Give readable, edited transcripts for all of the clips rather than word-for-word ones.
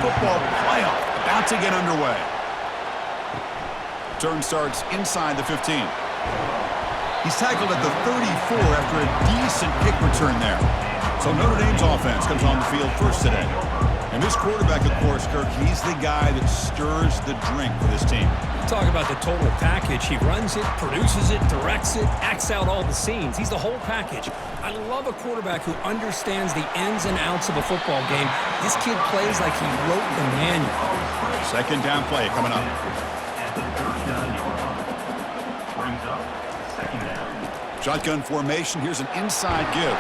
football playoff about to get underway. Turn starts inside the 15. He's tackled at the 34 after a decent kick return there. So Notre Dame's offense comes on the field first today. And this quarterback, of course, Kirk, he's the guy that stirs the drink for this team. Talk about the total package. He runs it, produces it, directs it, acts out all the scenes. He's the whole package. I love a quarterback who understands the ins and outs of a football game. This kid plays like he wrote the manual. Second down play coming up. Shotgun formation. Here's an inside give.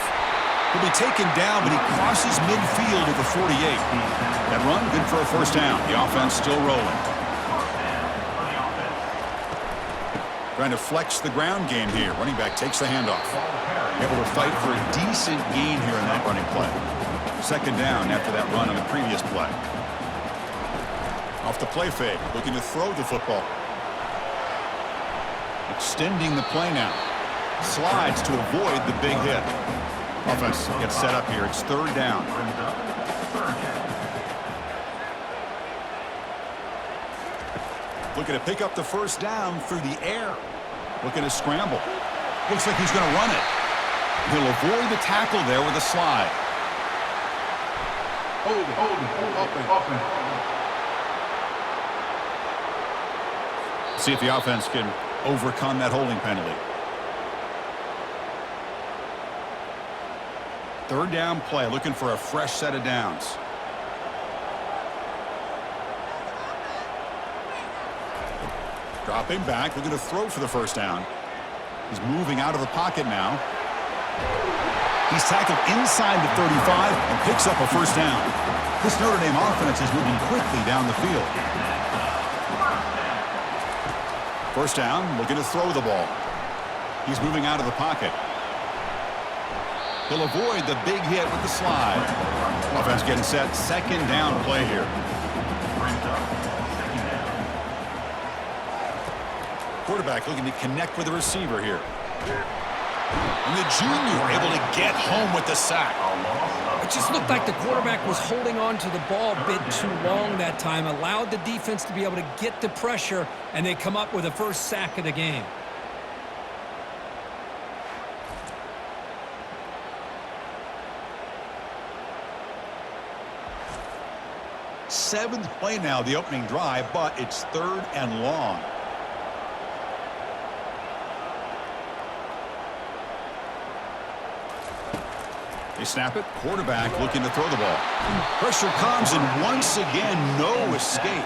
He'll be taken down, but he crosses midfield at the 48. That run, good for a first down. The offense still rolling. Trying to flex the ground game here. Running back takes the handoff. Able to fight for a decent gain here in that running play. Second down after that run on the previous play. Off the play fake, looking to throw the football. Extending the play now. Slides to avoid the big hit. Offense gets set up here. It's third down. Looking to pick up the first down through the air. Looking to scramble. Looks like he's going to run it. He'll avoid the tackle there with a slide. Open. See if the offense can overcome that holding penalty. Third down play, looking for a fresh set of downs. Dropping back, looking to throw for the first down. He's moving out of the pocket now. He's tackled inside the 35 and picks up a first down. This Notre Dame offense is moving quickly down the field. First down, looking to throw the ball. He's moving out of the pocket. He'll avoid the big hit with the slide. Offense getting set. Second down play here. Quarterback looking to connect with the receiver here. And the junior able to get home with the sack. It just looked like the quarterback was holding on to the ball a bit too long that time. Allowed the defense to be able to get the pressure, and they come up with the first sack of the game. Seventh play now, the opening drive, but it's third and long. They snap it. Quarterback looking to throw the ball. Pressure comes, and once again, no escape.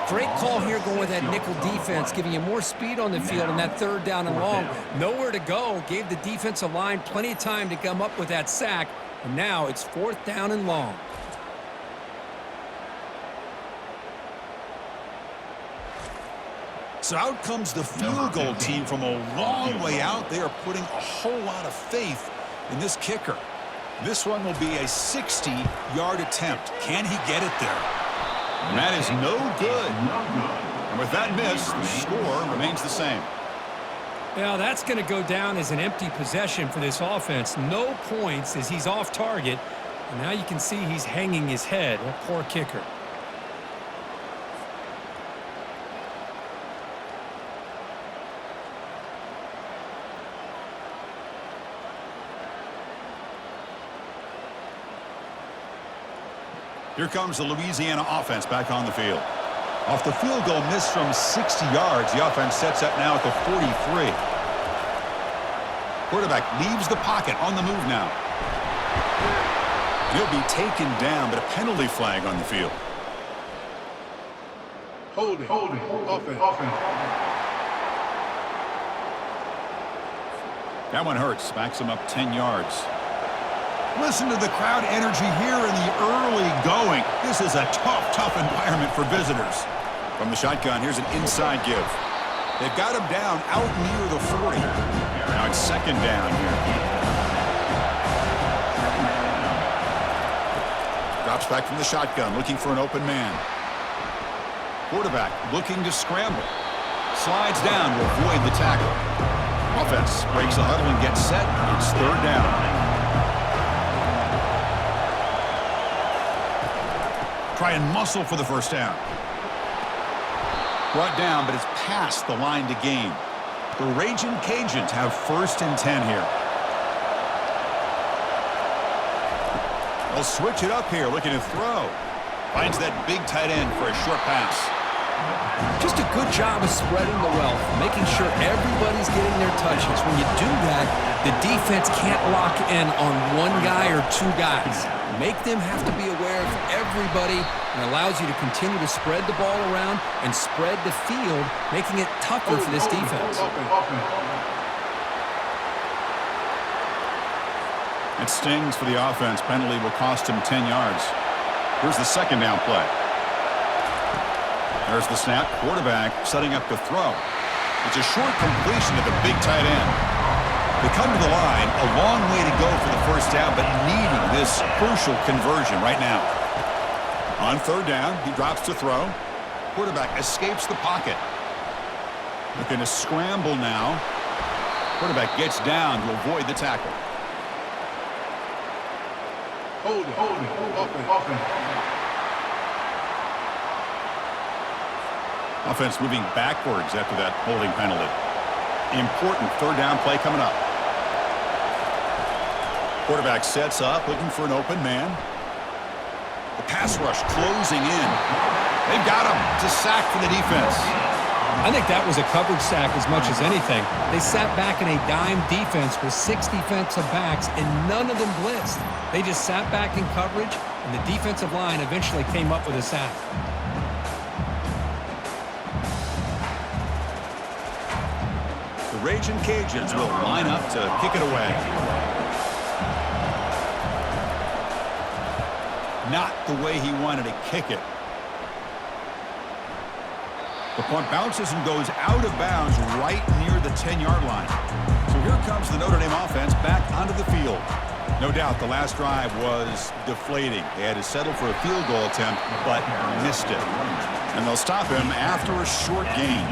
Great call here going with that nickel defense, giving you more speed on the field on that third down and long. Nowhere to go. Gave the defensive line plenty of time to come up with that sack. And now it's fourth down and long. So out comes the field goal team from a long way out. They are putting a whole lot of faith in this kicker. This one will be a 60-yard attempt. Can he get it there? And that is no good. And with that miss, the score remains the same. Now that's going to go down as an empty possession for this offense. No points as he's off target. And now you can see he's hanging his head. A poor kicker. Here comes the Louisiana offense back on the field. Off the field goal miss from 60 yards, the offense sets up now at the 43. Quarterback leaves the pocket on the move now. He'll be taken down, but a penalty flag on the field. Holding. Offense. That one hurts. Backs him up 10 yards. Listen to the crowd energy here in the early going. This is a tough environment for visitors. From the shotgun, here's an inside give. They've got him down out near the 40. Now it's second down here. Drops back from the shotgun, looking for an open man. Quarterback looking to scramble. Slides down to avoid the tackle. Offense breaks the huddle and gets set. It's third down. try and muscle for the first down. Brought down, but it's past the line to gain. The Raging Cajuns have 1st and 10 here. They'll switch it up here, looking to throw. Finds that big tight end for a short pass. Just a good job of spreading the wealth, making sure everybody's getting their touches. When you do that, the defense can't lock in on one guy or two guys. Make them have to be aware of everybody, and allows you to continue to spread the ball around and spread the field, making it tougher for this defense. It stings for the offense. Penalty will cost him 10 yards. Here's the 2nd down play. There's the snap. Quarterback setting up to throw. It's a short completion to the big tight end. They come to the line. A long way to go for the first down, but needing this crucial conversion right now. On 3rd down, he drops to throw. Quarterback escapes the pocket. Looking to scramble now. Quarterback gets down to avoid the tackle. Hold it. Offense. Offense moving backwards after that holding penalty. Important 3rd down play coming up. Quarterback sets up, looking for an open man. The pass rush closing in. They've got him to sack for the defense. I think that was a coverage sack as much as anything. They sat back in a dime defense with 6 defensive backs, and none of them blitzed. They just sat back in coverage, and the defensive line eventually came up with a sack. The Raging Cajuns will line up to kick it away. Not the way he wanted to kick it. The punt bounces and goes out of bounds right near the 10-yard line. So here comes the Notre Dame offense back onto the field. No doubt the last drive was deflating. They had to settle for a field goal attempt, but missed it. And they'll stop him after a short gain.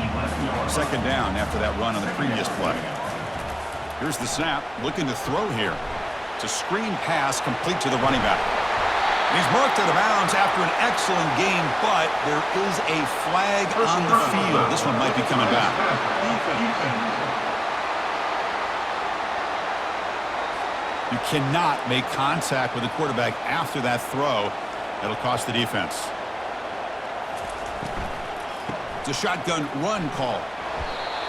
2nd down after that run on the previous play. Here's the snap, looking to throw here. It's a screen pass complete to the running back. He's marked out of bounds after an excellent game, but there is a flag on the field. This one might be coming back. You cannot make contact with the quarterback after that throw. That'll cost the defense. It's a shotgun run call.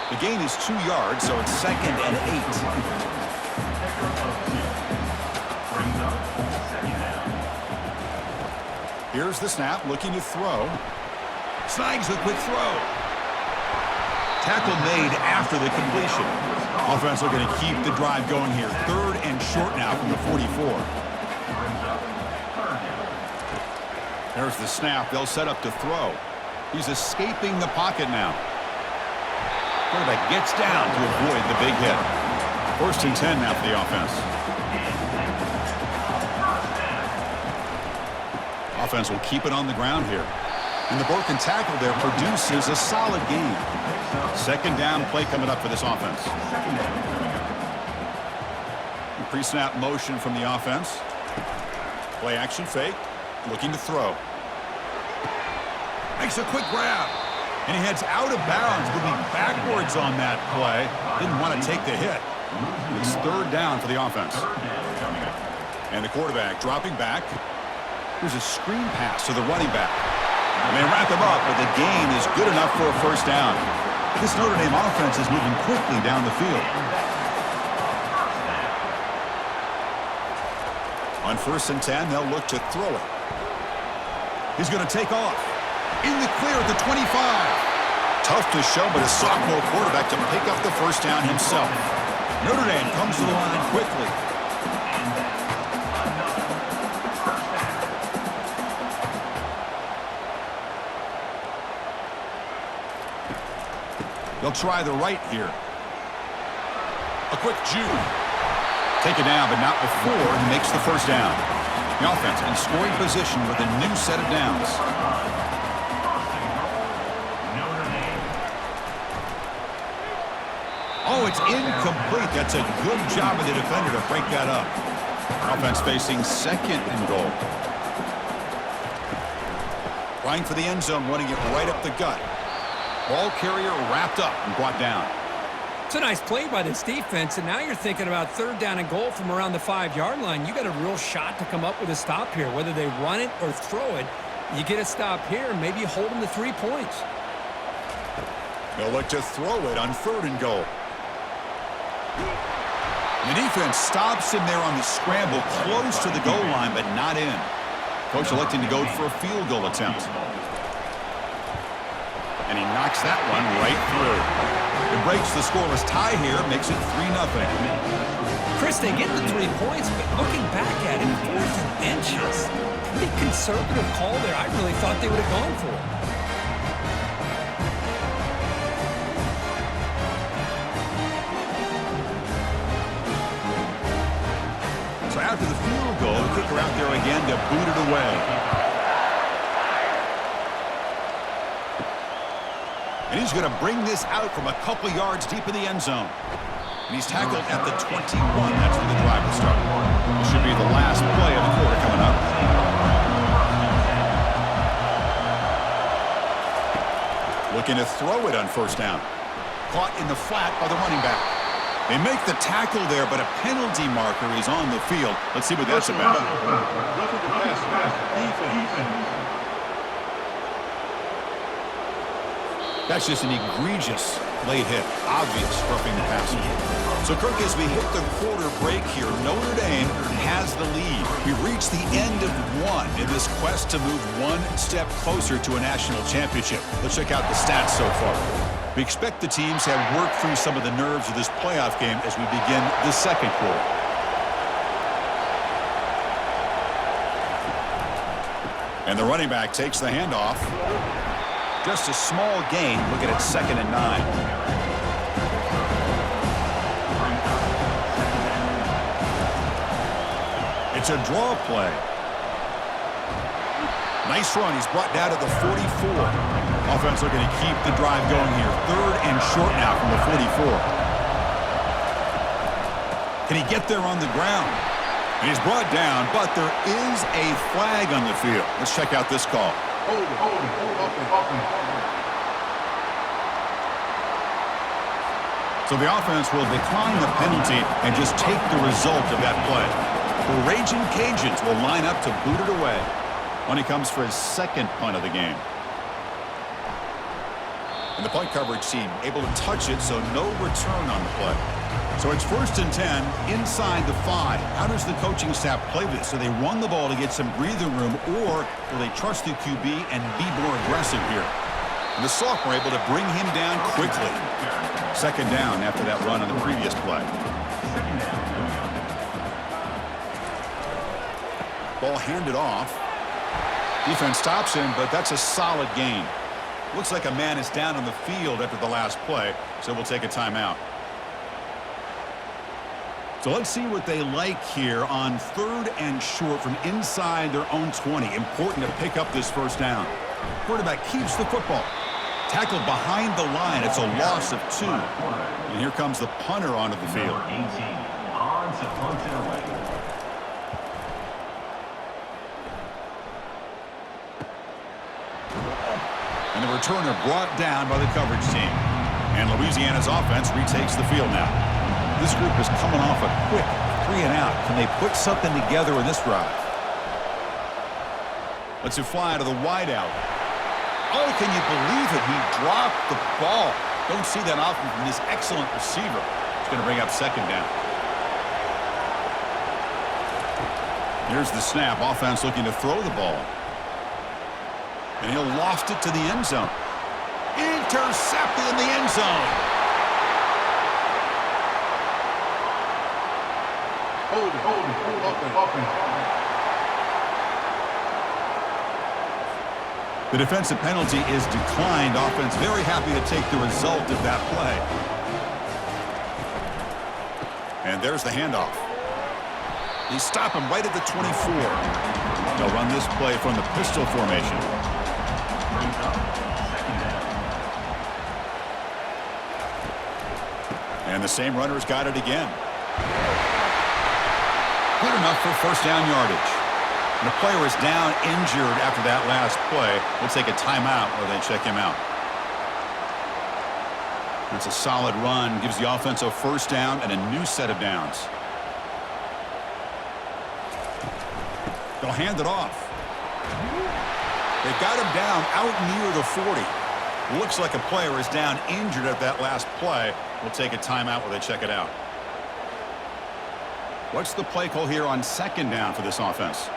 The gain is 2 yards, so it's 2nd and 8. Here's the snap, looking to throw. Snags the quick throw. Tackle made after the completion. Offense looking to keep the drive going here. 3rd and short now from the 44. There's the snap. They'll set up to throw. He's escaping the pocket now. Quarterback gets down to avoid the big hit. 1st and 10 now for the offense. Offense will keep it on the ground here. And the broken tackle there produces a solid gain. 2nd down play coming up for this offense. Pre-snap motion from the offense. Play action fake. Looking to throw. Makes a quick grab. And he heads out of bounds, moving backwards on that play. Didn't want to take the hit. It's 3rd down for the offense. And the quarterback dropping back. Here's a screen pass to the running back. And they wrap him up, but the gain is good enough for a 1st down. This Notre Dame offense is moving quickly down the field. On 1st and 10, they'll look to throw it. He's going to take off. In the clear at the 25. Tough to show, but a sophomore quarterback to pick up the 1st down himself. Notre Dame comes to the line quickly. They'll try the right here. A quick juke. Taken down, but not before he makes the 1st down. The offense in scoring position with a new set of downs. Oh, it's incomplete. That's a good job of the defender to break that up. Offense facing 2nd and goal. Trying for the end zone, running it right up the gut. Ball carrier wrapped up and brought down. It's a nice play by this defense, and now you're thinking about third down and goal from around the 5-yard line. You got a real shot to come up with a stop here. Whether they run it or throw it, you get a stop here, and maybe you hold them to 3 points. They'll look to throw it on 3rd and goal. The defense stops him there on the scramble, close to the goal line, but not in. Coach electing to go for a field goal attempt. And he knocks that one right through. It breaks the scoreless tie here, makes it 3-0. Chris, they get the 3 points, but looking back at it, 4th and inches. Pretty conservative call there. I really thought they would have gone for it. So after the field goal, the kicker out there again to boot it away. And he's going to bring this out from a couple yards deep in the end zone. And he's tackled at the 21. That's where the drive will start. This should be the last play of the quarter coming up. Looking to throw it on 1st down. Caught in the flat by the running back. They make the tackle there, but a penalty marker is on the field. Let's see what that's about. That's just an egregious late hit. Obvious roughing the passer. So, Kirk, as we hit the quarter break here, Notre Dame has the lead. We've reached the end of one in this quest to move one step closer to a national championship. Let's check out the stats so far. We expect the teams to have worked through some of the nerves of this playoff game as we begin the 2nd quarter. And the running back takes the handoff. Just a small gain. Look at it, 2nd and 9. It's a draw play. Nice run. He's brought down to the 44. Offense looking to keep the drive going here. 3rd and short now from the 44. Can he get there on the ground? And he's brought down, but there is a flag on the field. Let's check out this call. Hold it. So the offense will decline the penalty and just take the result of that play. The Raging Cajuns will line up to boot it away when he comes for his 2nd punt of the game. And the punt coverage team able to touch it, so no return on the play. So it's 1st and 10 inside the 5. How does the coaching staff play this? So they run the ball to get some breathing room, or will they trust the QB and be more aggressive here? And the sophomore able to bring him down quickly. 2nd down after that run on the previous play. Ball handed off. Defense stops him, but that's a solid gain. Looks like a man is down on the field after the last play, so we'll take a timeout. So let's see what they like here on 3rd and short from inside their own 20. Important to pick up this 1st down. Quarterback keeps the football. Tackled behind the line. It's a loss of 2. And here comes the punter onto the field. And the returner brought down by the coverage team. And Louisiana's offense retakes the field now. This group is coming off a quick 3 and out. Can they put something together in this drive? Let's fly to the wideout. Oh, can you believe it? He dropped the ball. Don't see that often from this excellent receiver. It's going to bring up 2nd down. Here's the snap. Offense looking to throw the ball. And he'll loft it to the end zone. Intercepted in the end zone. Hold it. The defensive penalty is declined. Offense very happy to take the result of that play. And there's the handoff. They stop him right at the 24. They'll run this play from the pistol formation. And the same runner's got it again. Good enough for 1st down yardage. And the player is down injured after that last play. We'll take a timeout where they check him out. That's a solid run. Gives the offense a first down and a new set of downs. They'll hand it off. They've got him down out near the 40. Looks like a player is down injured at that last play. We'll take a timeout where they check it out. What's the play call here on second down for this offense?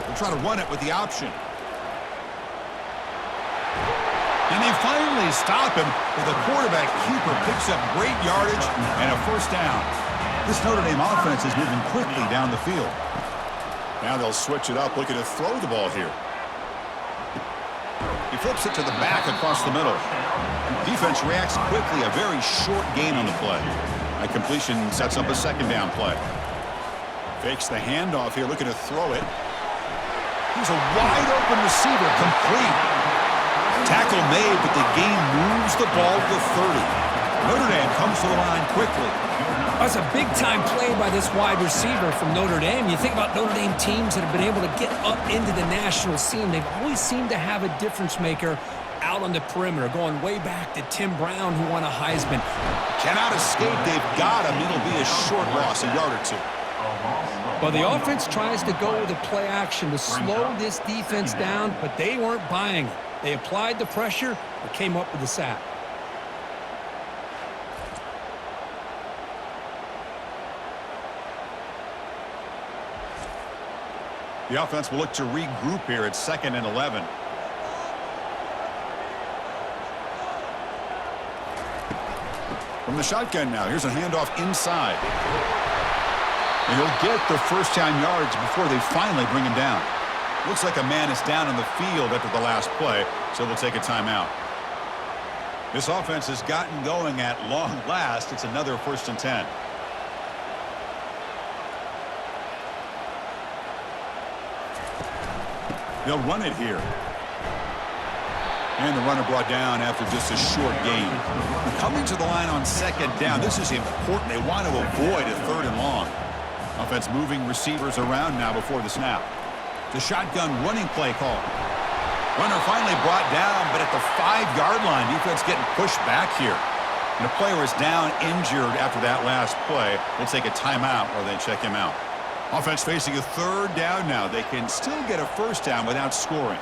They'll try to run it with the option. And they finally stop him with a quarterback keeper. Picks up great yardage and a first down. This Notre Dame offense is moving quickly down the field. Now they'll switch it up, looking to throw the ball here. He flips it to the back across the middle. Defense reacts quickly, a very short gain on the play. A completion sets up a second down play. Fakes the handoff here, looking to throw it. He's a wide open receiver, complete. Tackle made, but the game moves the ball to the 30. Notre Dame comes to the line quickly. That's a big-time play by this wide receiver from Notre Dame. You think about Notre Dame teams that have been able to get up into the national scene. They've always seemed to have a difference maker out on the perimeter, going way back to Tim Brown, who won a Heisman. Cannot escape. They've got him. It'll be a short loss, a yard or two. Well, the offense tries to go with a play action to slow this defense down, but they weren't buying it. They applied the pressure and came up with the sack. The offense will look to regroup here at 2nd and 11. From the shotgun now, here's a handoff inside. And he'll get the first down yards before they finally bring him down. Looks like a man is down on the field after the last play, so we'll take a timeout. This offense has gotten going at long last. It's another 1st and 10. They'll run it here. And the runner brought down after just a short gain. Coming to the line on 2nd down, this is important. They want to avoid a 3rd and long. Offense moving receivers around now before the snap. The shotgun running play call. Runner finally brought down, but at the 5-yard line, defense getting pushed back here. And the player is down injured after that last play. We'll take a timeout while they check him out. Offense facing a 3rd down now. They can still get a first down without scoring.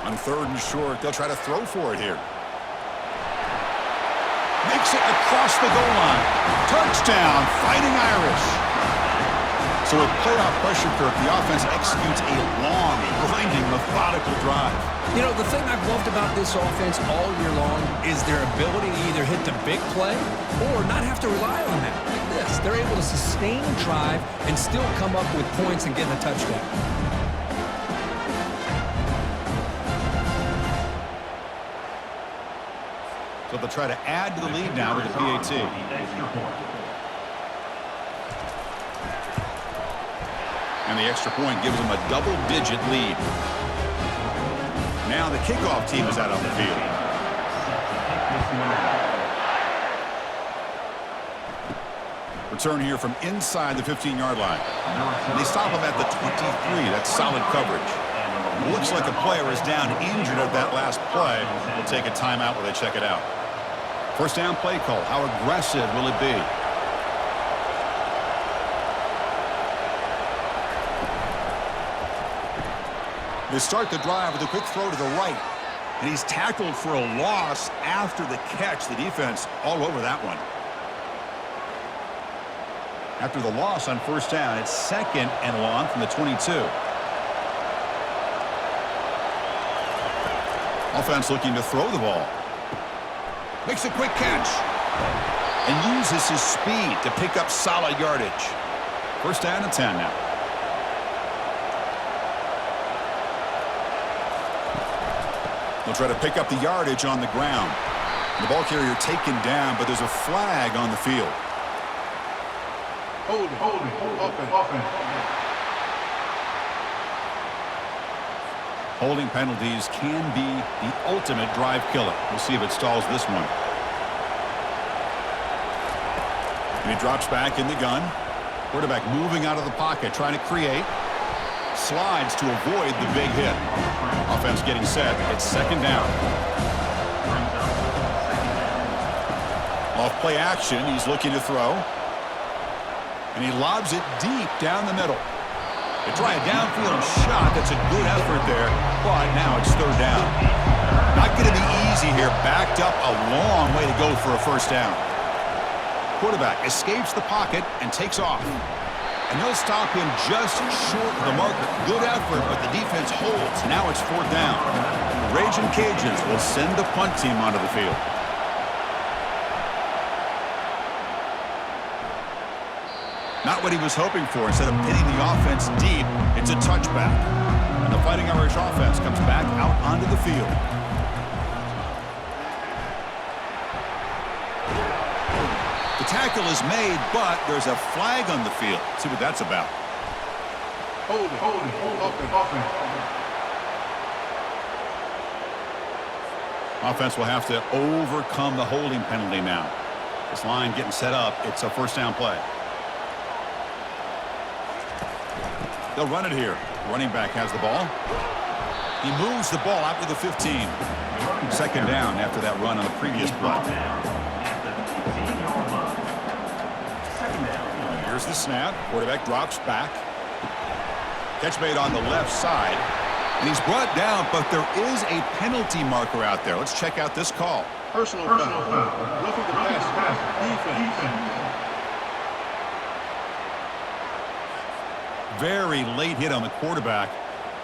On 3rd and short, they'll try to throw for it here. Makes it across the goal line. Touchdown, Fighting Irish. So with playoff pressure, Kirk, the offense executes a long, grinding, methodical drive. You know, the thing I've loved about this offense all year long is their ability to either hit the big play or not have to rely on that. Like this, they're able to sustain a drive and still come up with points and get a touchdown. So they'll try to add to the lead now with the PAT. And the extra point gives them a double-digit lead. Now the kickoff team is out on the field. Return here from inside the 15-yard line. They stop him at the 23. That's solid coverage. Looks like a player is down injured at that last play. We'll take a timeout while they check it out. First down play call. How aggressive will it be? They start the drive with a quick throw to the right. And he's tackled for a loss after the catch. The defense all over that one. After the loss on first down, it's 2nd and long from the 22. Offense looking to throw the ball. Makes a quick catch. And uses his speed to pick up solid yardage. First down and 10 now. They'll try to pick up the yardage on the ground. The ball carrier taken down, but there's a flag on the field. Holding penalties can be the ultimate drive killer. We'll see if it stalls this one. He drops back in the gun. Quarterback moving out of the pocket, trying to create. Slides to avoid the big hit. Offense getting set. It's second down. Off play action, he's looking to throw. And he lobs it deep down the middle. They try a downfield shot. That's a good effort there, but now it's third down. Not going to be easy here. Backed up a long way to go for a first down. Quarterback escapes the pocket and takes off. And they'll stop him just short of the marker. Good effort, but the defense holds. Now it's fourth down. The Raging Cajuns will send the punt team onto the field. Not what he was hoping for. Instead of pinning the offense deep, it's a touchback. And the Fighting Irish offense comes back out onto the field. The tackle is made, but there's a flag on the field. See what that's about. Hold it. Offense will have to overcome the holding penalty now. This line getting set up. It's a first down play. They'll run it here. Running back has the ball. He moves the ball out to the 15. Second down after that run on the previous play. Here's the snap. Quarterback drops back. Catch made on the left side. And he's brought down, but there is a penalty marker out there. Let's check out this call. Personal foul. Roughing the pass. Defense. Very late hit on the quarterback.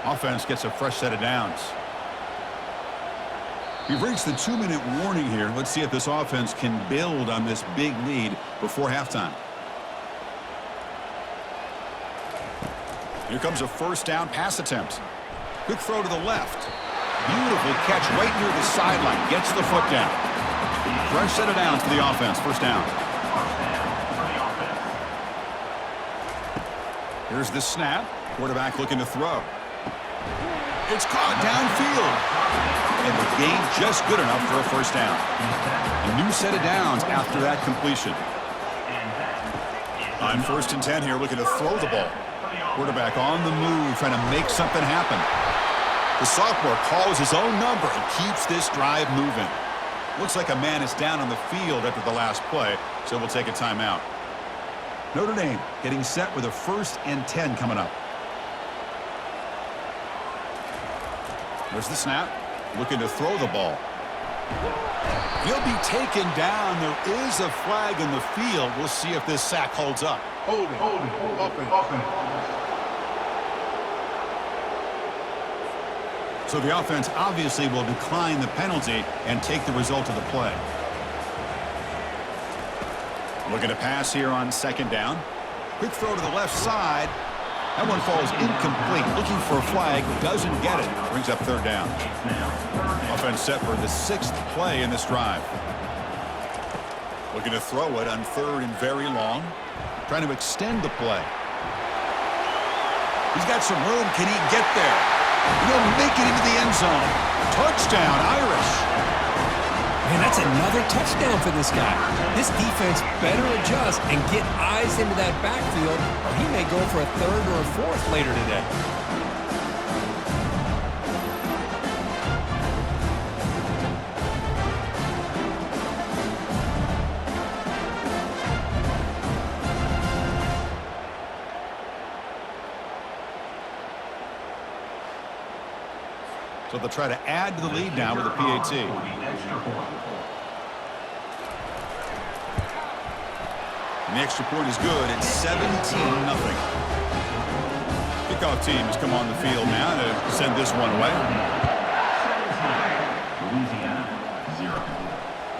Offense gets a fresh set of downs. We've reached the 2-minute warning here. Let's see if this offense can build on this big lead before halftime. Here comes a first down pass attempt. Quick throw to the left. Beautiful catch right near the sideline. Gets the foot down. Fresh set of downs for the offense. First down. Here's the snap. Quarterback looking to throw. It's caught downfield. And the gain just good enough for a first down. A new set of downs after that completion. On 1st and 10 here, looking to throw the ball. Quarterback on the move, trying to make something happen. The sophomore calls his own number and keeps this drive moving. Looks like a man is down on the field after the last play, so we'll take a timeout. Notre Dame getting set with a 1st and 10 coming up. There's the snap. Looking to throw the ball. He'll be taken down. There is a flag in the field. We'll see if this sack holds up. Hold it. Offense. So the offense obviously will decline the penalty and take the result of the play. Looking to pass here on 2nd down. Quick throw to the left side. That one falls incomplete. Looking for a flag. Doesn't get it. Brings up 3rd down. Offense set for the 6th play in this drive. Looking to throw it on 3rd and very long. Trying to extend the play. He's got some room. Can he get there? He'll make it into the end zone. Touchdown, Irish. Man, that's another touchdown for this guy. This defense better adjust and get eyes into that backfield, or he may go for a 3rd or a 4th later today. So they'll try to add to the lead now with a PAT. And the extra point is good. It's 17-0. Kickoff team has come on the field now to send this one away. Louisiana, 0.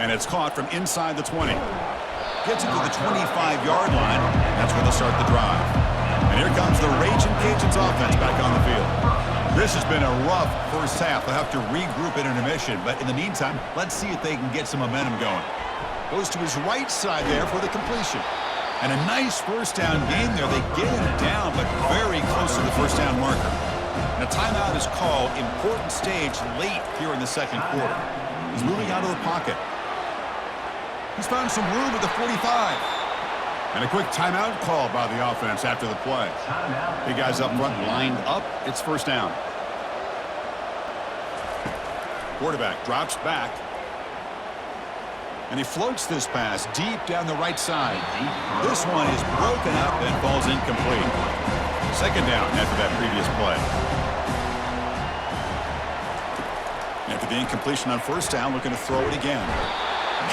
And it's caught from inside the 20. Gets it to the 25-yard line. That's where they'll start the drive. And here comes the Raging Cajuns offense back on the field. This has been a rough first half. They'll have to regroup at intermission. But in the meantime, let's see if they can get some momentum going. Goes to his right side there for the completion. And a nice first down game there. They get him down, but very close to the first down marker. And a timeout is called. Important stage late here in the 2nd quarter. He's moving out of the pocket. He's found some room at the 45. And a quick timeout call by the offense after the play. Timeout. Big guys up front lined up. It's first down. Quarterback drops back. And he floats this pass deep down the right side. This one is broken up and falls incomplete. Second down after that previous play. After the incompletion on first down, looking to throw it again.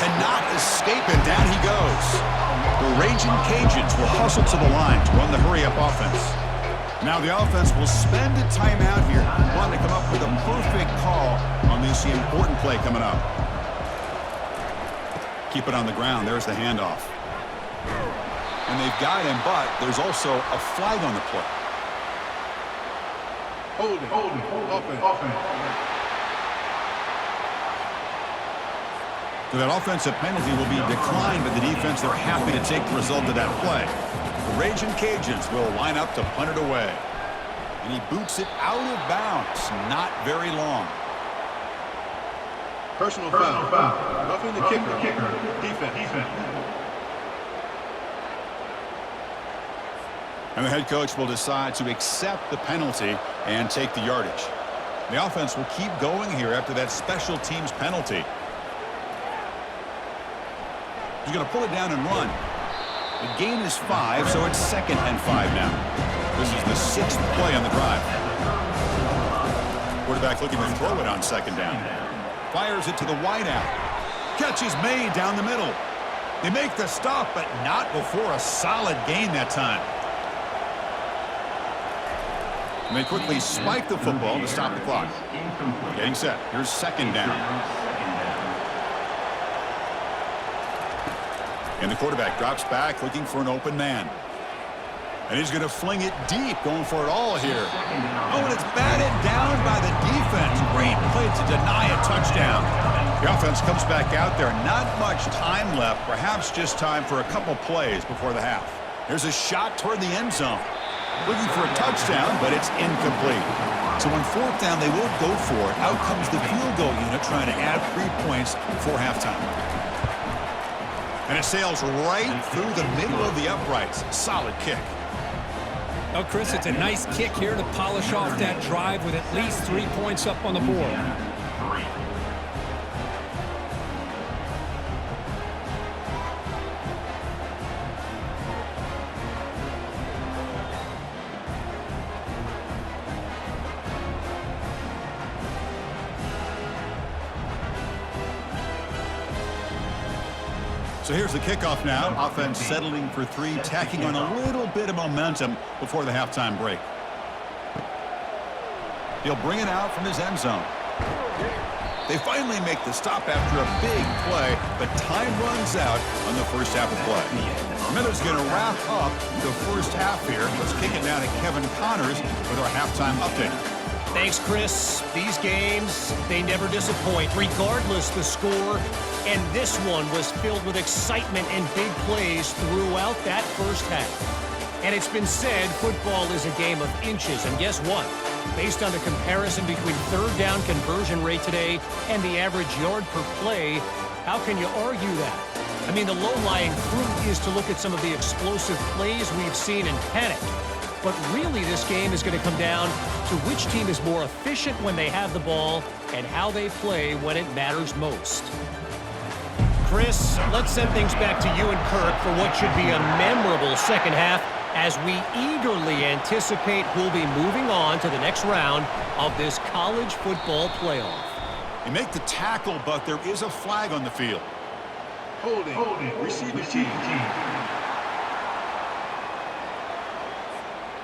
Cannot escape, and down he goes. The Raging Cajuns will hustle to the line to run the hurry-up offense. Now the offense will spend a timeout here, wanting to come up with a perfect call on this important play coming up. Keep it on the ground. There's the handoff. And they've got him, but there's also a flag on the play. Holding. Offense. So that offensive penalty will be declined by the defense. They're happy to take the result of that play. The Raging Cajuns will line up to punt it away. And he boots it out of bounds. Not very long. Personal foul. Roughing the kicker. Defense. And the head coach will decide to accept the penalty and take the yardage. The offense will keep going here after that special teams penalty. He's going to pull it down and run. The gain is 5, so it's 2nd and 5 now. This is the 6th play on the drive. Quarterback looking to throw it on 2nd down. Fires it to the wideout. Catch is made down the middle. They make the stop, but not before a solid gain that time. And they quickly spike the football to stop the clock. Getting set. Here's 2nd down. And the quarterback drops back, looking for an open man. And he's going to fling it deep, going for it all here. Oh, and it's batted down by the defense. Great play to deny a touchdown. The offense comes back out there. Not much time left. Perhaps just time for a couple plays before the half. Here's a shot toward the end zone. Looking for a touchdown, but it's incomplete. So on 4th down, they will go for it. Out comes the field goal unit trying to add 3 points before halftime. And it sails right through the middle of the uprights. Solid kick. Oh, Chris, it's a nice kick here to polish off that drive with at least 3 points up on the board. So here's the kickoff now. Offense settling for 3, tacking on a little bit of momentum before the halftime break. He'll bring it out from his end zone. They finally make the stop after a big play, but time runs out on the first half of play. Miller's going to wrap up the first half here. Let's kick it down to Kevin Connors with our halftime update. Thanks, Chris. These games, they never disappoint, regardless the score. And this one was filled with excitement and big plays throughout that first half. And it's been said football is a game of inches. And guess what? Based on the comparison between 3rd down conversion rate today and the average yard per play, how can you argue that? I mean, the low-lying fruit is to look at some of the explosive plays we've seen and panic. But really, this game is going to come down to which team is more efficient when they have the ball and how they play when it matters most. Chris, let's send things back to you and Kirk for what should be a memorable second half as we eagerly anticipate who'll be moving on to the next round of this college football playoff. They make the tackle, but there is a flag on the field. Holding. Receive the team.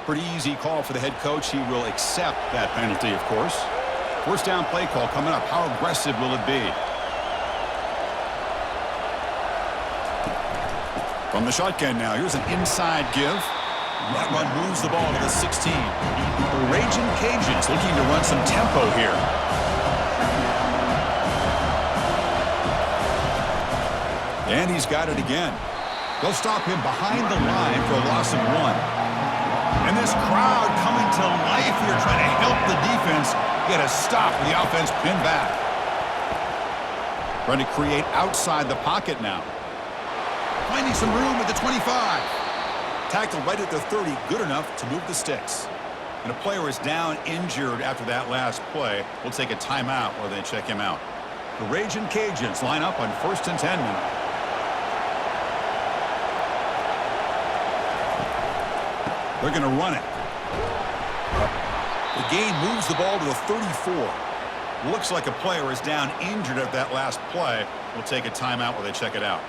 Pretty easy call for the head coach. He will accept that penalty, of course. First down play call coming up. How aggressive will it be? From the shotgun now, here's an inside give. That run moves the ball to the 16. The Raging Cajuns looking to run some tempo here. And he's got it again. They'll stop him behind the line for a loss of 1. And this crowd coming to life here trying to help the defense get a stop with the offense pinned back. Trying to create outside the pocket now. Finding some room at the 25. Tackle right at the 30, good enough to move the sticks. And a player is down injured after that last play. We'll take a timeout while they check him out. The Raging Cajuns line up on 1st and 10 now. They're going to run it. The game moves the ball to the 34. Looks like a player is down injured at that last play. We'll take a timeout while they check it out.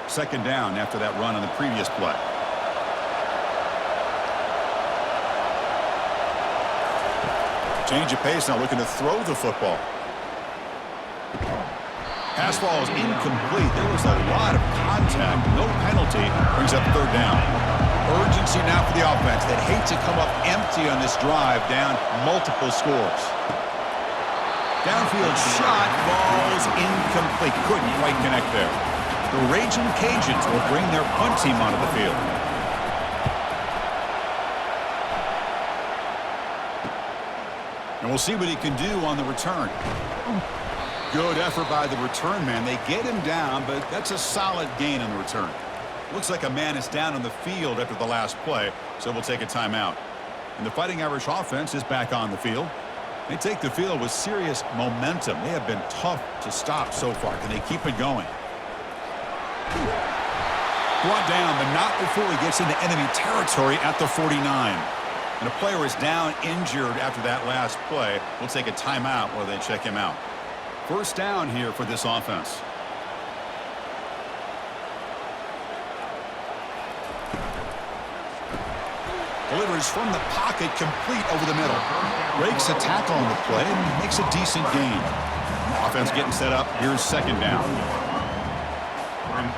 2nd down after that run on the previous play. Change of pace now, looking to throw the football. Pass ball is incomplete. There was a lot of contact. No penalty. Brings up 3rd down. Urgency now for the offense. They'd hate to come up empty on this drive, down multiple scores. Downfield shot falls incomplete. Couldn't quite connect there. The Raging Cajuns will bring their punt team onto the field. And we'll see what he can do on the return. Good effort by the return man. They get him down, but that's a solid gain on the return. Looks like a man is down on the field after the last play, so we'll take a timeout. And the Fighting Irish offense is back on the field. They take the field with serious momentum. They have been tough to stop so far. Can they keep it going? Brought down, but not before he gets into enemy territory at the 49. And a player is down injured after that last play. We'll take a timeout while they check him out. 1st down here for this offense. Delivers from the pocket, complete over the middle. Breaks a tackle on the play and makes a decent gain. Offense getting set up. Here's 2nd down.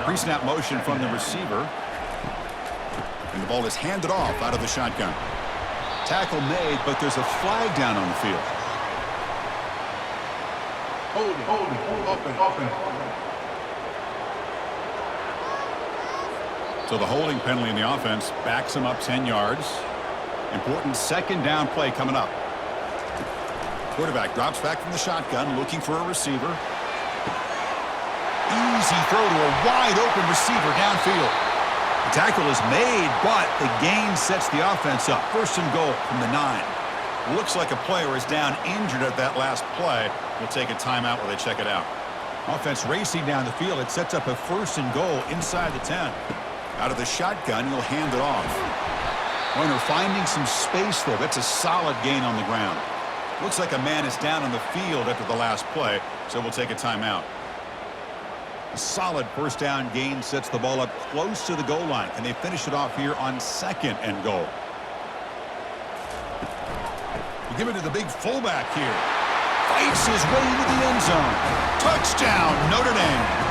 Pre-snap motion from the receiver. And the ball is handed off out of the shotgun. Tackle made, but there's a flag down on the field. Hold it, open. So the holding penalty in the offense backs him up 10 yards. Important 2nd down play coming up. Quarterback drops back from the shotgun, looking for a receiver. Easy throw to a wide open receiver downfield. The tackle is made, but the gain sets the offense up. 1st and goal from the 9. Looks like a player is down injured at that last play. We'll take a timeout while they check it out. Offense racing down the field. It sets up a 1st and goal inside the 10. Out of the shotgun, he'll hand it off. Runner finding some space there. That's a solid gain on the ground. Looks like a man is down on the field after the last play, so we'll take a timeout. A solid 1st down gain sets the ball up close to the goal line. Can they finish it off here on 2nd and goal? We give it to the big fullback here. Fights his way into the end zone. Touchdown, Notre Dame.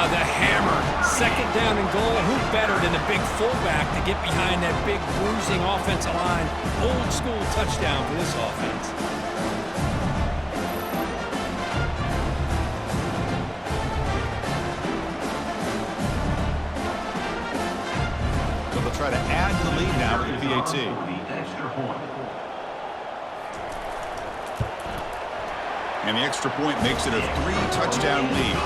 The hammer. 2nd down and goal. Who better than the big fullback to get behind that big bruising offensive line? Old school touchdown for this offense. So they'll try to add to the lead now with the PAT. The extra point. And the extra point makes it a 3-touchdown lead.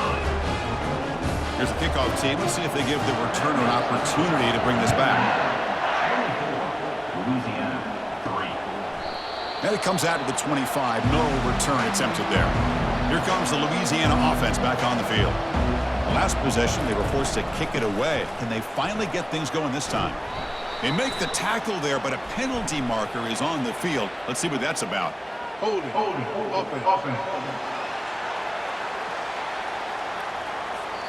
Here's the kickoff team. Let's see if they give the returner an opportunity to bring this back. Louisiana 3. And it comes out to the 25. No return attempted there. Here comes the Louisiana offense back on the field. The last possession, they were forced to kick it away. Can they finally get things going this time? They make the tackle there, but a penalty marker is on the field. Let's see what that's about. Hold it, open.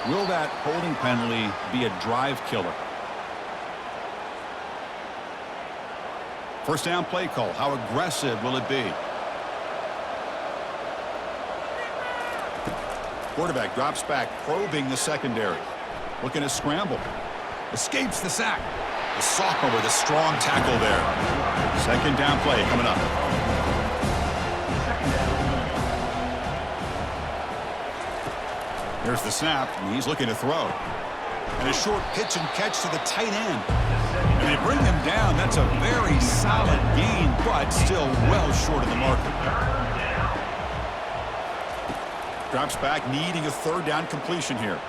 Will that holding penalty be a drive killer? 1st down play call. How aggressive will it be? Quarterback drops back, probing the secondary. Looking to scramble. Escapes the sack. The sophomore with a strong tackle there. 2nd down play coming up. Here's the snap, and he's looking to throw. And a short pitch and catch to the tight end. And they bring him down. That's a very solid gain, but still well short of the marker. Drops back, needing a third down completion here.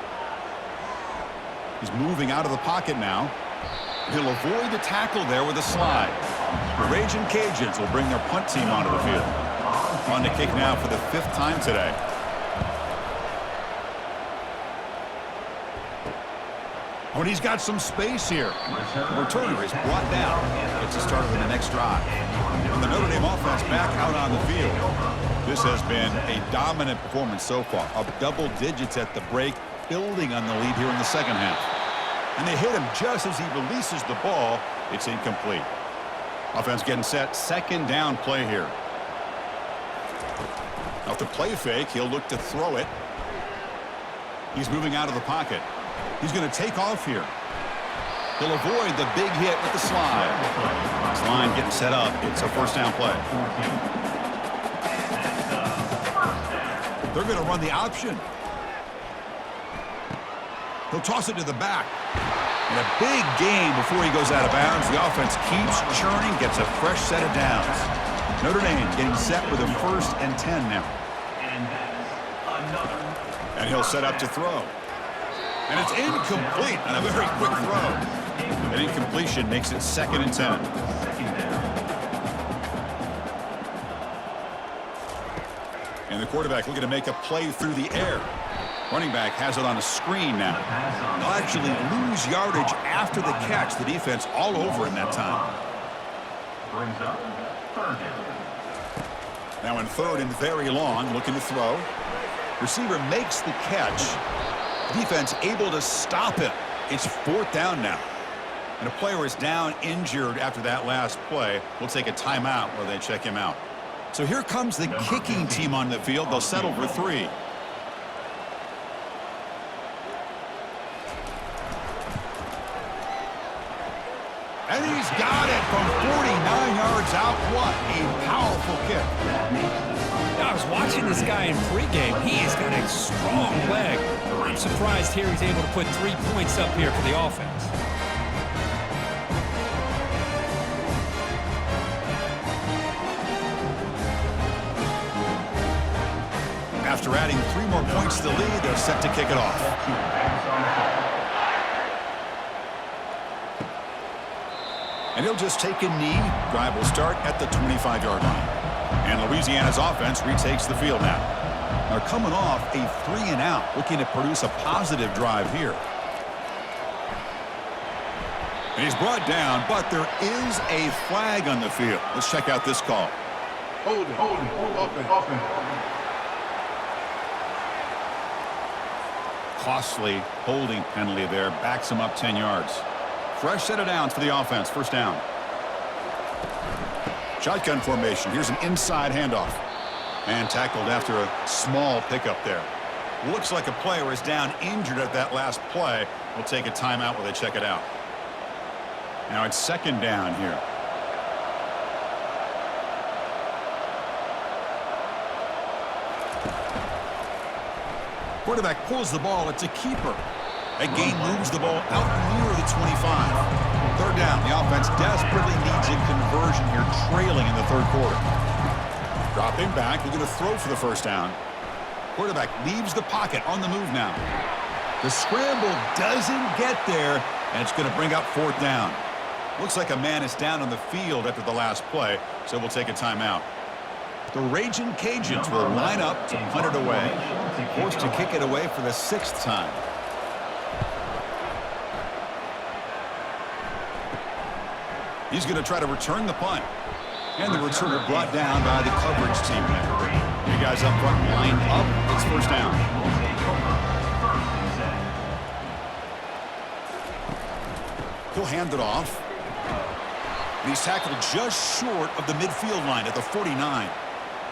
He's moving out of the pocket now. He'll avoid the tackle there with a slide. The Raging Cajuns will bring their punt team onto the field. On to kick now for the 5th time today. Oh, and he's got some space here. The returner is brought down. Gets a start on the next drive. And the Notre Dame offense back out on the field. This has been a dominant performance so far. Up double digits at the break, building on the lead here in the second half. And they hit him just as he releases the ball. It's incomplete. Offense getting set. Second down play here. Off the play fake, he'll look to throw it. He's moving out of the pocket. He's going to take off here. He'll avoid the big hit with the slide. This line getting set up. It's a first down play. They're going to run the option. He'll toss it to the back. And a big gain before he goes out of bounds. The offense keeps churning, gets a fresh set of downs. Notre Dame getting set with a 1st and 10 now. And he'll set up to throw. And it's incomplete on a very quick throw. An incompletion makes it 2nd and 10. And the quarterback looking to make a play through the air. Running back has it on a screen now. They'll actually lose yardage after the catch. The defense all over him that time. Brings up 3rd down. Now in 3rd and very long, looking to throw. Receiver makes the catch. Defense able to stop it. It's 4th down now. And a player is down injured after that last play. We'll take a timeout while they check him out. So here comes the kicking team on the field. They'll settle for 3. And he's got it from 49 yards out. What a powerful kick. I was watching this guy in pregame. He has got a strong leg. I'm surprised here he's able to put 3 points up here for the offense. After adding 3 more points to the lead, they're set to kick it off. And he'll just take a knee. Drive will start at the 25-yard line. And Louisiana's offense retakes the field now. They're coming off a 3-and-out, looking to produce a positive drive here. And he's brought down, but there is a flag on the field. Let's check out this call. Hold it. Offense. Costly holding penalty there. Backs him up 10 yards. Fresh set of downs for the offense. First down. Shotgun formation. Here's an inside handoff. And tackled after a small pickup there. Looks like a player is down injured at that last play. We'll take a timeout while they check it out. Now it's 2nd down here. Quarterback pulls the ball. It's a keeper. That gain moves the ball out near the 25. 3rd down. The offense desperately needs a conversion here, trailing in the 3rd quarter. Dropping back. We're going to throw for the first down. Quarterback leaves the pocket on the move now. The scramble doesn't get there, and it's going to bring up 4th down. Looks like a man is down on the field after the last play, so we'll take a timeout. The Raging Cajuns will line up to punt it away. Forced to kick it away for the 6th time. He's going to try to return the punt. And the returner brought down by the coverage team. You guys up front lined up. It's first down. He'll hand it off. And he's tackled just short of the midfield line at the 49.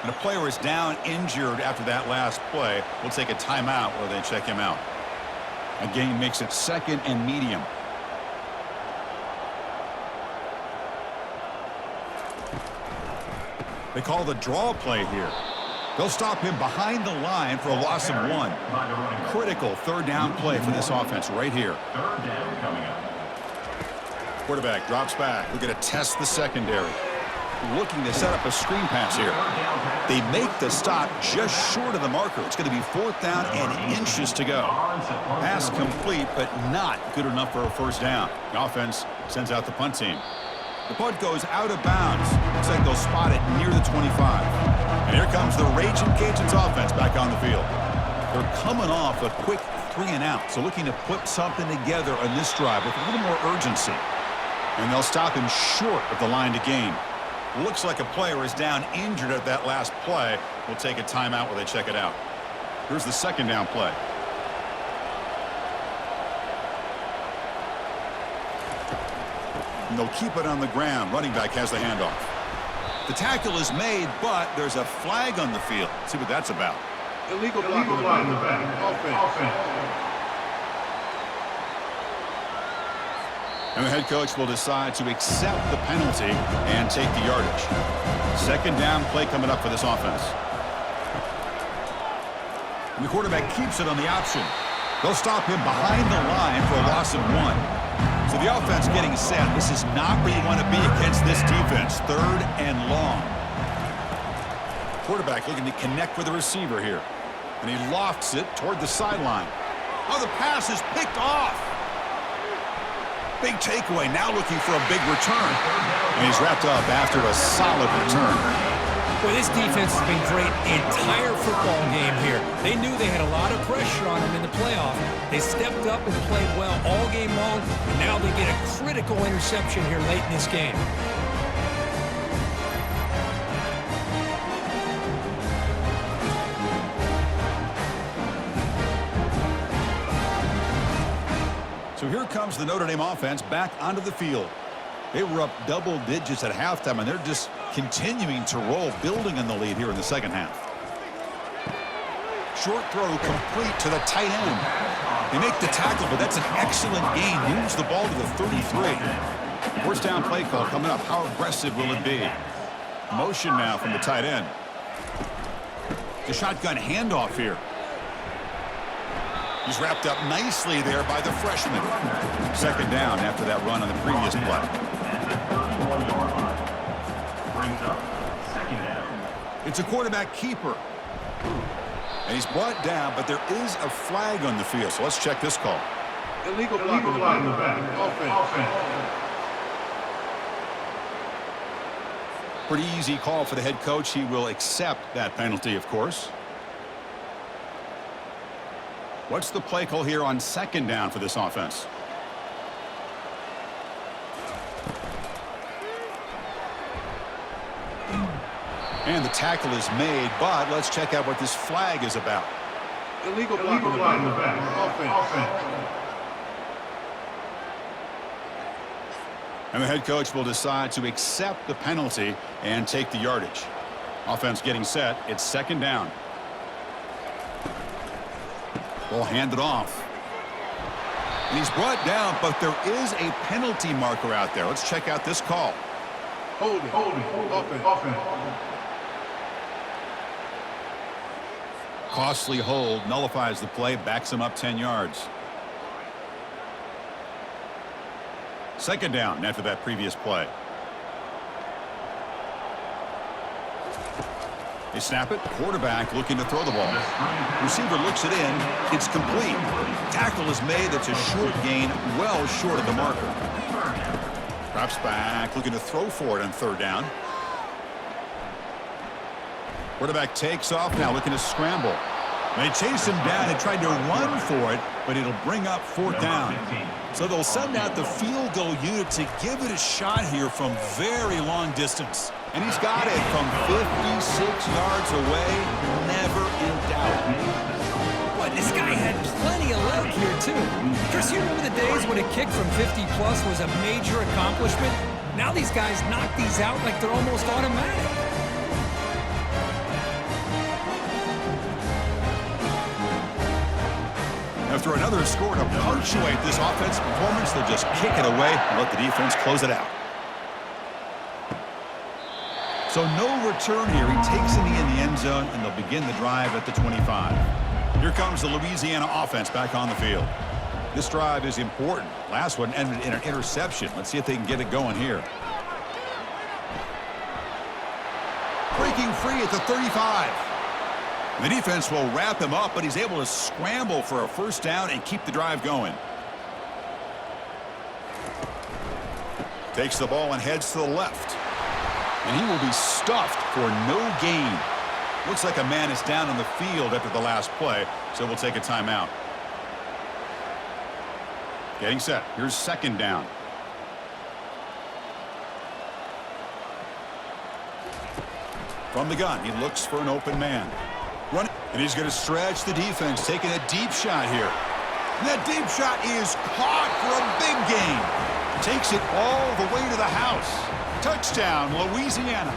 And a player is down injured after that last play. We'll take a timeout while they check him out. A gain makes it 2nd and medium. They call the draw play here. They'll stop him behind the line for a loss of 1. Critical 3rd down play for this offense right here. 3rd down coming up. Quarterback drops back. We're going to test the secondary. looking to set up a screen pass here. They make the stop just short of the marker. It's going to be 4th down and inches to go. Pass complete, but not good enough for a first down. The offense sends out the punt team. The punt goes out of bounds. Looks like they'll spot it near the 25. And here comes the Raging Cajuns offense back on the field. They're coming off a quick 3-and-out, so looking to put something together on this drive with a little more urgency. And they'll stop him short of the line to gain. Looks like a player is down injured at that last play. We'll take a timeout while they check it out. Here's the 2nd down play. And they'll keep it on the ground. Running back has the handoff. The tackle is made, but there's a flag on the field. Let's see what that's about. Illegal block in the back. Offense. And the head coach will decide to accept the penalty and take the yardage. 2nd down play coming up for this offense. And the quarterback keeps it on the option. They'll stop him behind the line for a loss of 1. So the offense getting set. This is not where you want to be against this defense. 3rd and long. Quarterback looking to connect with the receiver here. And he lofts it toward the sideline. Oh, the pass is picked off. Big takeaway, now looking for a big return. And he's wrapped up after a solid return. Boy, this defense has been great the entire football game here. They knew they had a lot of pressure on them in the playoff. They stepped up and played well all game long, and now they get a critical interception here late in this game. So here comes the Notre Dame offense back onto the field. They were up double digits at halftime, and they're just continuing to roll, building on the lead here in the second half. Short throw complete to the tight end. They make the tackle, but that's an excellent gain. Moves the ball to the 33. First down play call coming up. How aggressive will it be? Motion now from the tight end. The shotgun handoff here. He's wrapped up nicely there by the freshman. 2nd down after that run on the previous play. It's a quarterback keeper. And he's brought down, but there is a flag on the field. So let's check this call. Illegal block in the back. Offense. Pretty easy call for the head coach. He will accept that penalty, of course. What's the play call here on 2nd down for this offense? And the tackle is made, but let's check out what this flag is about. Illegal block in the back. Offense. And the head coach will decide to accept the penalty and take the yardage. Offense getting set. It's 2nd down. We'll hand it off. And he's brought down, but there is a penalty marker out there. Let's check out this call. Holding. Offense. Costly hold, nullifies the play, backs him up 10 yards. 2nd down after that previous play. They snap it. Quarterback looking to throw the ball. Receiver looks it in. It's complete. Tackle is made. That's a short gain, well short of the marker. Drops back, looking to throw for it on 3rd down. Quarterback takes off now, looking to scramble. They chase him down and tried to run for it, but it'll bring up 4th down. So they'll send out the field goal unit to give it a shot here from very long distance. And he's got it from 56 yards away, never in doubt. Boy, this guy had plenty of leg here, too. Chris, you remember the days when a kick from 50-plus was a major accomplishment? Now these guys knock these out like they're almost automatic. After another score to punctuate this offensive performance, they'll just kick it away and let the defense close it out. So no return here. He takes it in the end zone, and they'll begin the drive at the 25. Here comes the Louisiana offense back on the field. This drive is important. Last one ended in an interception. Let's see if they can get it going here. breaking free at the 35. The defense will wrap him up, but he's able to scramble for a first down and keep the drive going. Takes the ball and heads to the left. And he will be stuffed for no gain. Looks like a man is down on the field after the last play, so we'll take a timeout. Getting set. Here's second down. From the gun, he looks for an open man. Running, and he's going to stretch the defense, taking a deep shot here. And that deep shot is caught for a big gain. Takes it all the way to the house. Touchdown, Louisiana.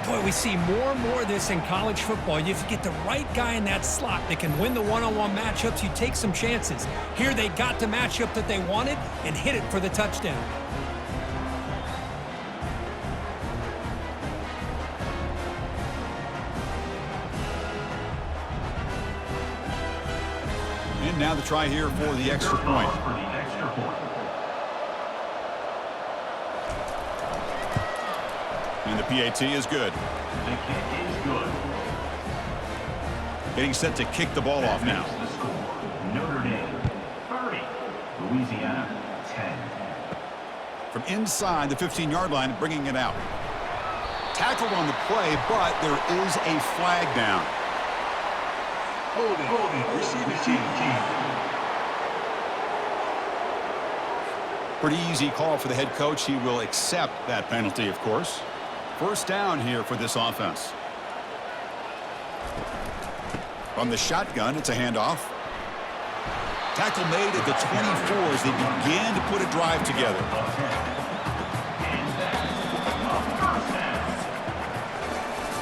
Boy, we see more and more of this in college football. If you get the right guy in that slot that can win the one-on-one matchups, you take some chances. Here they got the matchup that they wanted and hit it for the touchdown. And now the try here for the extra point. And the PAT is good. The kick is good. Getting set to kick the ball off now. The score, Notre Dame 30, Louisiana 10. From inside the 15-yard line, bringing it out. Tackled on the play, but there is a flag down. Holding. Receiving team. Pretty easy call for the head coach. He will accept that penalty, of course. First down here for this offense. From the shotgun, it's a handoff. Tackle made at the 24 as they began to put a drive together.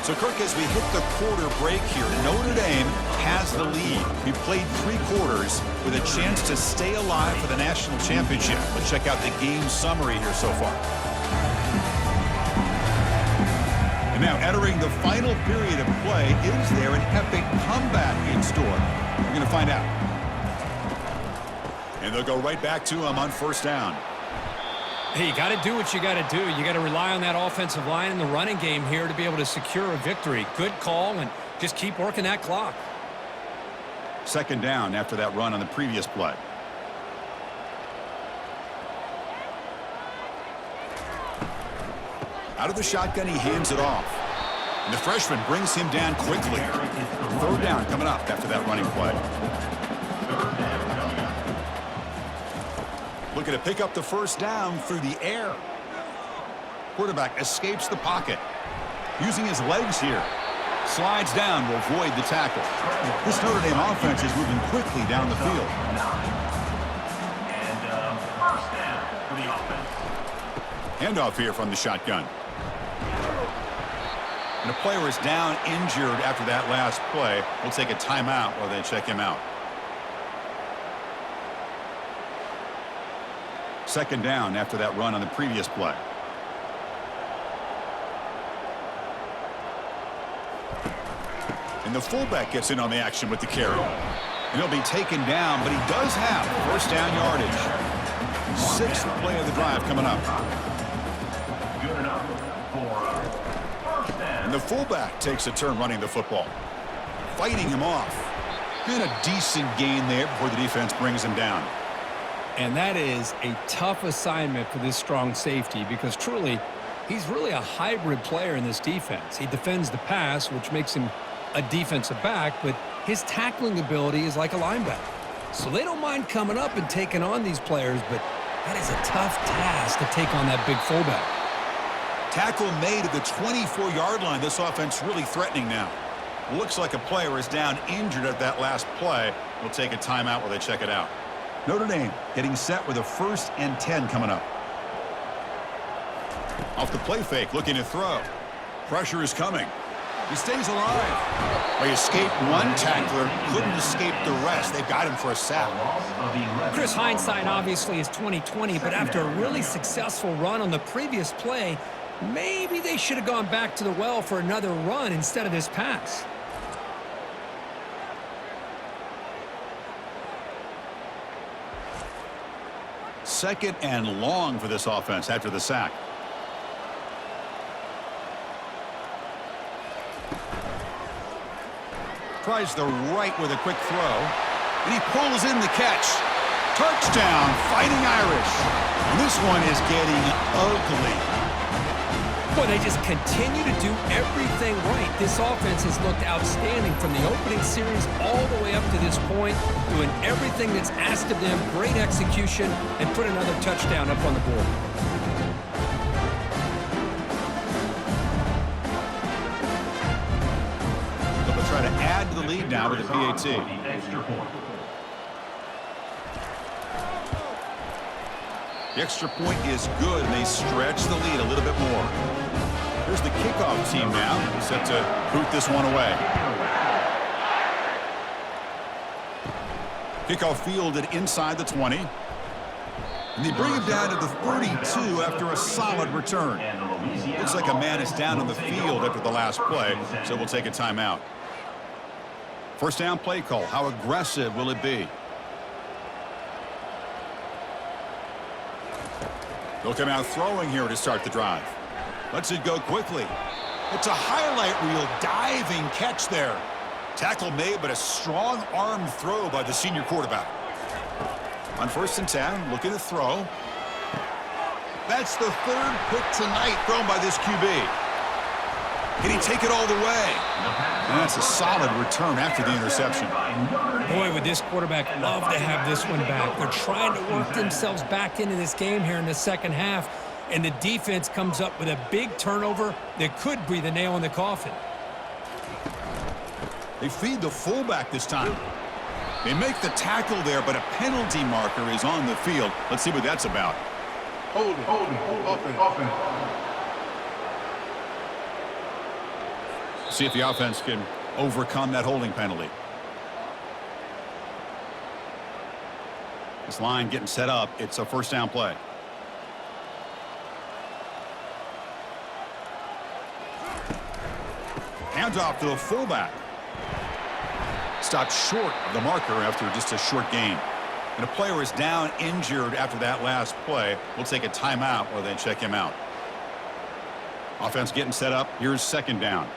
So, Kirk, as we hit the quarter break here, Notre Dame has the lead. We played 3 quarters with a chance to stay alive for the national championship. Let's check out the game summary here so far. And now, entering the final period of play, is there an epic comeback in store? We're going to find out. And they'll go right back to him on first down. Hey, you got to do what you got to do. You got to rely on that offensive line in the running game here to be able to secure a victory. Good call, and just keep working that clock. Second down after that run on the previous play. Out of the shotgun, he hands it off. And the freshman brings him down quickly. Third down coming up after that running play. Looking to pick up the first down through the air. Quarterback escapes the pocket. Using his legs here. Slides down to avoid the tackle. This Notre Dame offense is moving quickly down the field. And first down for the offense. Handoff here from the shotgun. And a player is down injured after that last play. We'll take a timeout while they check him out. Second down after that run on the previous play. And the fullback gets in on the action with the carry. And he'll be taken down, but he does have first down yardage. 6th play of the drive coming up. Good enough for first down. And the fullback takes a turn running the football. Fighting him off. And a decent gain there before the defense brings him down. And that is a tough assignment for this strong safety because truly, he's really a hybrid player in this defense. He defends the pass, which makes him a defensive back, but his tackling ability is like a linebacker. So they don't mind coming up and taking on these players, but that is a tough task to take on that big fullback. Tackle made at the 24-yard line. This offense really threatening now. Looks like a player is down injured at that last play. We'll take a timeout while they check it out. Notre Dame getting set with a 1st and 10 coming up. Off the play fake, looking to throw. Pressure is coming. He stays alive. They escaped one tackler, couldn't escape the rest. They've got him for a sack. Chris, hindsight obviously is 20/20, but after a really successful run on the previous play, maybe they should have gone back to the well for another run instead of this pass. Second and long for this offense after the sack. Tries the right with a quick throw. And he pulls in the catch. Touchdown, Fighting Irish. And this one is getting ugly. Boy, they just continue to do everything right. This offense has looked outstanding from the opening series all the way up to this point, doing everything that's asked of them, great execution, and put another touchdown up on the board. They'll try to add to the lead now with the PAT. Extra point. The extra point is good, and they stretch the lead a little bit more. Here's the kickoff team now, set to boot this one away. Kickoff fielded inside the 20. And they bring him down to the 32 after a solid return. Looks like a man is down on the field after the last play, so we'll take a timeout. First down play call. How aggressive will it be? They'll come out throwing here to start the drive. Lets it go quickly. It's a highlight reel diving catch there. Tackle made, but a strong arm throw by the senior quarterback. On 1st and 10, looking to throw. That's the 3rd pick tonight thrown by this QB. Can he take it all the way? And that's a solid return after the interception. Boy, would this quarterback love to have this one back. They're trying to work themselves back into this game here in the second half, and the defense comes up with a big turnover that could be the nail in the coffin. They feed the fullback this time. They make the tackle there, but a penalty marker is on the field. Let's see what that's about. Hold it. Offense. See if the offense can overcome that holding penalty. This line getting set up. It's a first down play. Hands off to the fullback. Stopped short of the marker after just a short gain. And a player is down injured after that last play. We'll take a timeout while they check him out. Offense getting set up. Here's second down.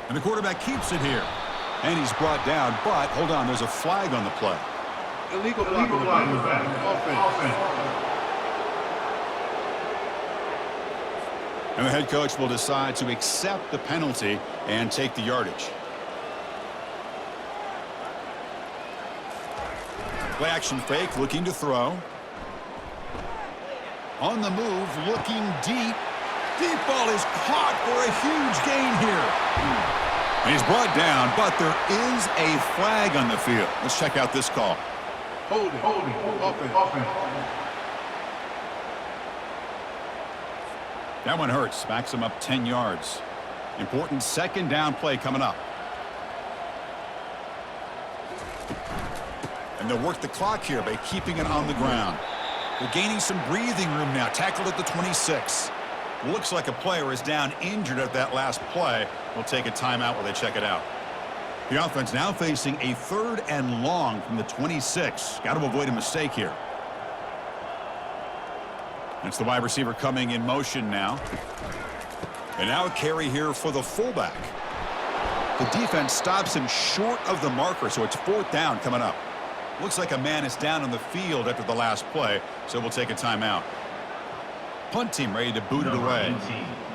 And the quarterback keeps it here. And he's brought down, but hold on, there's a flag on the play. Illegal block in the back. Offense. And the head coach will decide to accept the penalty and take the yardage. Play action fake, looking to throw. On the move, looking deep. Deep ball is caught for a huge gain here. And he's brought down, but there is a flag on the field. Let's check out this call. Hold it. Offense. That one hurts. Backs him up 10 yards. Important second down play coming up. And they'll work the clock here by keeping it on the ground. They're gaining some breathing room now. Tackled at the 26. Looks like a player is down injured at that last play. We'll take a timeout while they check it out. The offense now facing a 3rd and long from the 26. Got to avoid a mistake here. It's the wide receiver coming in motion now. And now a carry here for the fullback. The defense stops him short of the marker, so it's 4th down coming up. Looks like a man is down on the field after the last play, so we'll take a timeout. Punt team ready to boot it away.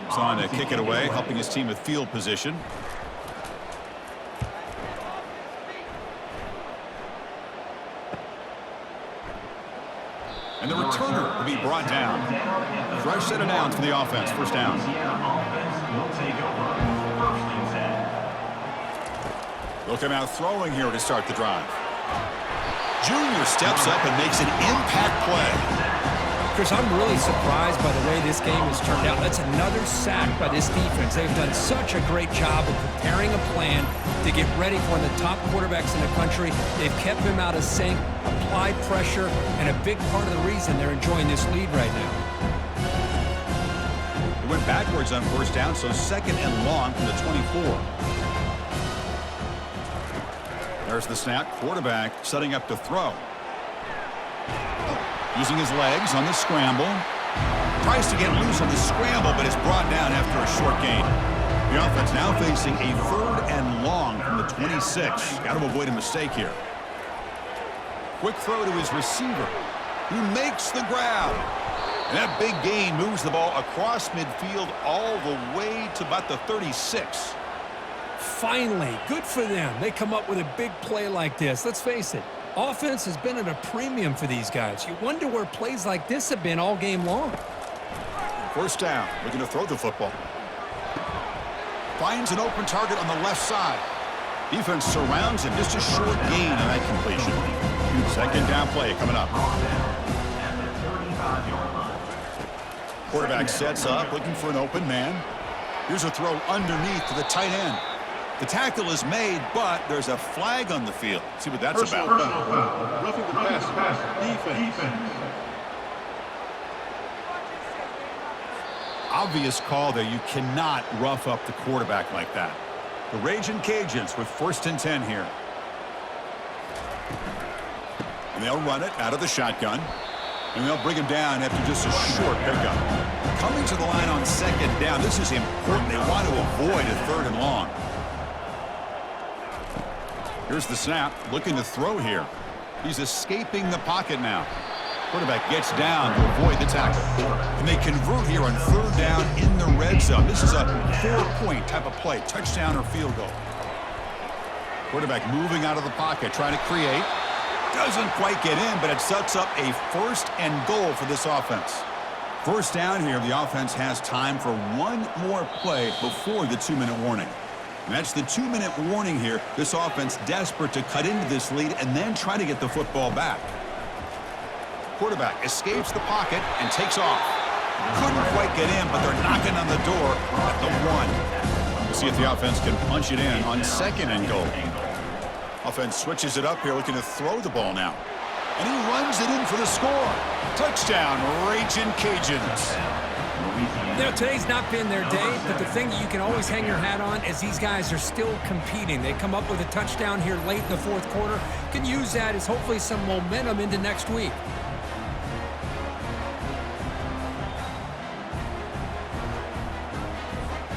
He's on to kick it away, helping his team with field position. And the returner will be brought down. Fresh set of downs for the offense. First down. They'll come out throwing here to start the drive. Junior steps up and makes an impact play. Chris, I'm really surprised by the way this game has turned out. That's another sack by this defense. They've done such a great job of preparing a plan to get ready for one of the top quarterbacks in the country. They've kept him out of sync, applied pressure, and a big part of the reason they're enjoying this lead right now. It went backwards on first down, so 2nd and long from the 24. There's the snap. Quarterback setting up to throw. Using his legs on the scramble. Tries to get loose on the scramble, but is brought down after a short gain. The offense now facing a 3rd and long from the 26. Got to avoid a mistake here. Quick throw to his receiver, who makes the grab. And that big gain moves the ball across midfield all the way to about the 36. Finally, good for them. They come up with a big play like this. Let's face it, offense has been at a premium for these guys. You wonder where plays like this have been all game long. First down, looking to throw the football. Finds an open target on the left side. Defense surrounds him. Just a short gain on that completion. Second down play coming up. Quarterback sets up, looking for an open man. Here's a throw underneath to the tight end. The tackle is made, but there's a flag on the field. See what that's about. Personal foul. Roughing the pass. Defense. Obvious call there. You cannot rough up the quarterback like that. The Raging Cajuns with 1st and 10 here. And they'll run it out of the shotgun. And they'll bring him down after just a short pickup. Coming to the line on 2nd down. This is important. They want to avoid a 3rd and long. Here's the snap. Looking to throw here. He's escaping the pocket now. Quarterback gets down to avoid the tackle. And they convert here on 3rd down in the red zone. This is a 4-point type of play. Touchdown or field goal. Quarterback moving out of the pocket, trying to create. Doesn't quite get in, but it sets up a 1st and goal for this offense. First down here, the offense has time for one more play before the 2-minute warning. And that's the 2-minute warning here. This offense desperate to cut into this lead and then try to get the football back. Quarterback escapes the pocket and takes off. Couldn't quite get in, but they're knocking on the door at the 1. We'll see if the offense can punch it in on 2nd and goal. Offense switches it up here, looking to throw the ball now. And he runs it in for the score. Touchdown, Raging Cajuns. You know, today's not been their day, but the thing that you can always hang your hat on is these guys are still competing. They come up with a touchdown here late in the 4th quarter. Can use that as hopefully some momentum into next week.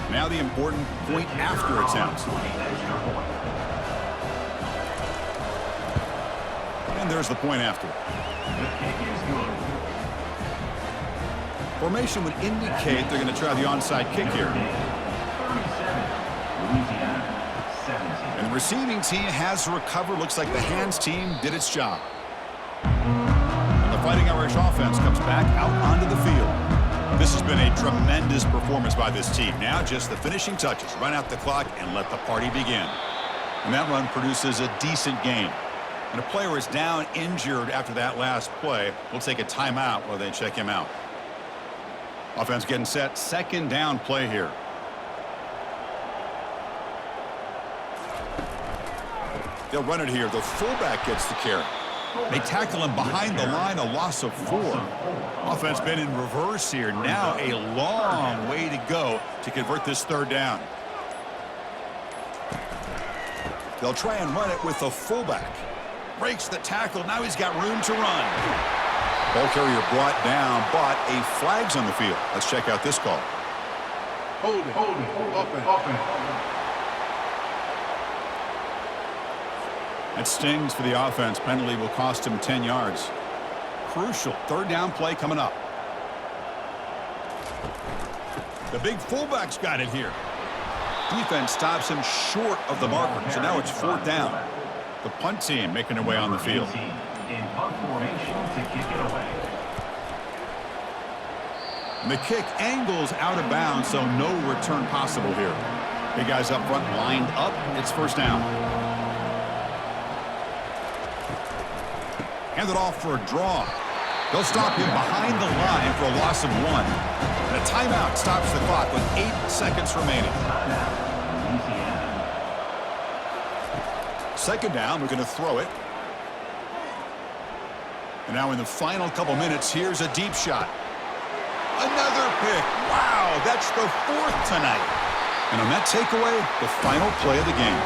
Now the important point after attempt. And there's the point after. Formation would indicate they're going to try the onside kick here. And the receiving team has recovered. Looks like the hands team did its job. And the Fighting Irish offense comes back out onto the field. This has been a tremendous performance by this team. Now just the finishing touches. Run out the clock and let the party begin. And that run produces a decent gain. And a player is down injured after that last play. We'll take a timeout while they check him out. Offense getting set. 2nd down play here. They'll run it here. The fullback gets the carry. They tackle him behind the line, a loss of 4. Offense been in reverse here. Now a long way to go to convert this 3rd down. They'll try and run it with the fullback. Breaks the tackle. Now he's got room to run. Ball carrier brought down, but a flag's on the field. Let's check out this call. Hold it. Offense. That stings for the offense. Penalty will cost him 10 yards. Crucial 3rd down play coming up. The big fullback's got it here. Defense stops him short of the marker, so now it's 4th down. The punt team making their way on the field. In punt formation to kick it away. And the kick angles out of bounds, so no return possible here. Big guys up front lined up. It's 1st down. Hand it off for a draw. They'll stop him behind the line for a loss of 1. And a timeout stops the clock with 8 seconds remaining. 2nd down, we're going to throw it. And now in the final couple minutes, here's a deep shot. Another pick. Wow, that's the 4th tonight. And on that takeaway, the final play of the game.